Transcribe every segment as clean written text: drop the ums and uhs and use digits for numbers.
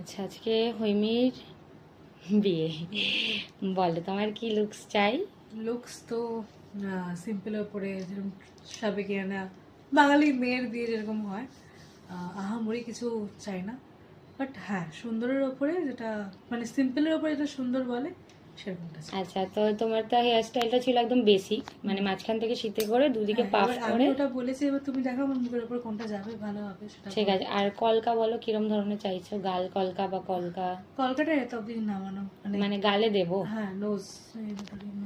আচ্ছা, আজকে হৈমির বিয়ে, বলো তোমার কি লুকস চাই? লুকস তো সিম্পলের উপরে, যেরকম সাবেকিয়ানা বাঙালি মেয়ের বিয়ে যেরকম হয়, আহামরি কিছু চাই না। বাট হ্যাঁ, সুন্দরের ওপরে যেটা মানে সিম্পলের ওপরে যেটা সুন্দর বলে সেরকমটা চাই। আচ্ছা, তো তোমার তো হেয়ার স্টাইলটা ছিল একদম বেসিক, মানে মাঝখান থেকে শীতে করে দুদিকে হ্যাঁ, পাফ এবার আমি করে। ওটা বলেছি, এবার তুমি দেখো আমার মুখের ওপর কোনটা যাবে ভালো হবে সেটা ঠিক বলো। আছে, আর কলকা বলো কিরম ধরনের চাইছো, গাল কলকা বা কলকা? কলকাটা এত অব্দি নামানো মানে গালে দেবো? হ্যাঁ, নোজ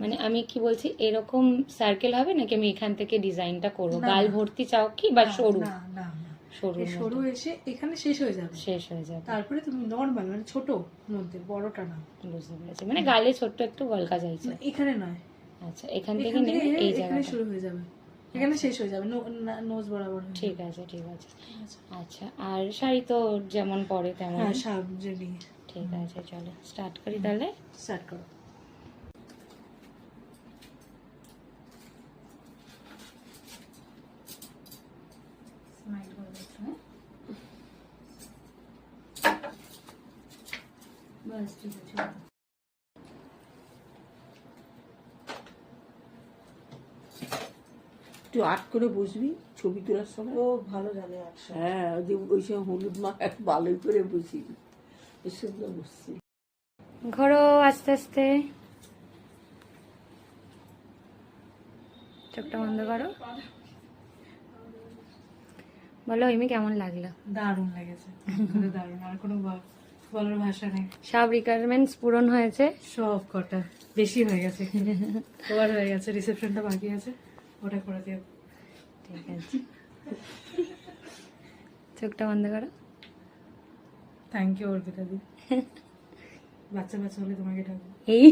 মানে আমি কি বলছি, এরকম সার্কেল হবে নাকি আমি এখান থেকে ডিজাইনটা করবো? না, গাল না। ভর্তি চাও কি বা সরু? না না না, সরু এই সরু এসে এখানে শেষ হয়ে যাবে, শেষ হয়ে যাবে। তারপরে তুমি নর্মাল মানে ছোট মধ্যে, বড়টা না। বুঝতে পেরেছি, মানে গালে ছোট্ট একটু কলকা চাইছো। না, এখানে নয়, আচ্ছা, এখান থেকে এখান থেকে নেমে এই এখানে জায়গাটা। শুরু হয়ে যাবে, এখানে শেষ হয়ে যাবে, নোজ বরাবর হয়ে ঠিক যাবে। আছে, ঠিক আছে। ঠিক আছে। আচ্ছা, আর শাড়ি তো যেমন পরে তেমন। হ্যাঁ, সামনে নিয়ে ঠিক আছে, চলো স্টার্ট করি তাহলে। স্টার্ট করো। স্মাইল করে দেখো, হ্যাঁ? বাস, ঠিক আছে। একটু আট করে বসবি ছবি তোলার সময়। ও ভালো জানে আচ্ছা। হ্যাঁ, ওই যে ওই সময় হলুদ মাখা ভালোই করে বসি, এসবগুলো বসছি। ঘোরো আস্তে আস্তে, চোখটা বন্ধ করো। বলো হৈমি, কেমন লাগলো? দারুণ লেগেছে, দারুণ, আর কোনো বলার ভাষা নেই। সব রিকোয়ারমেন্টস পূরণ হয়েছে। সব কটা বেশি হয়ে গেছে, ওভার হয়ে গেছে, রিসেপশনটা বাকি আছে, ওটা করে দিও। ঠিক আছে, চোখটা বন্ধ করো। থ্যাংক ইউ অর্পিতা দি, বাচ্চা বাচ্চা হলে তোমাকে ডাকবো। এই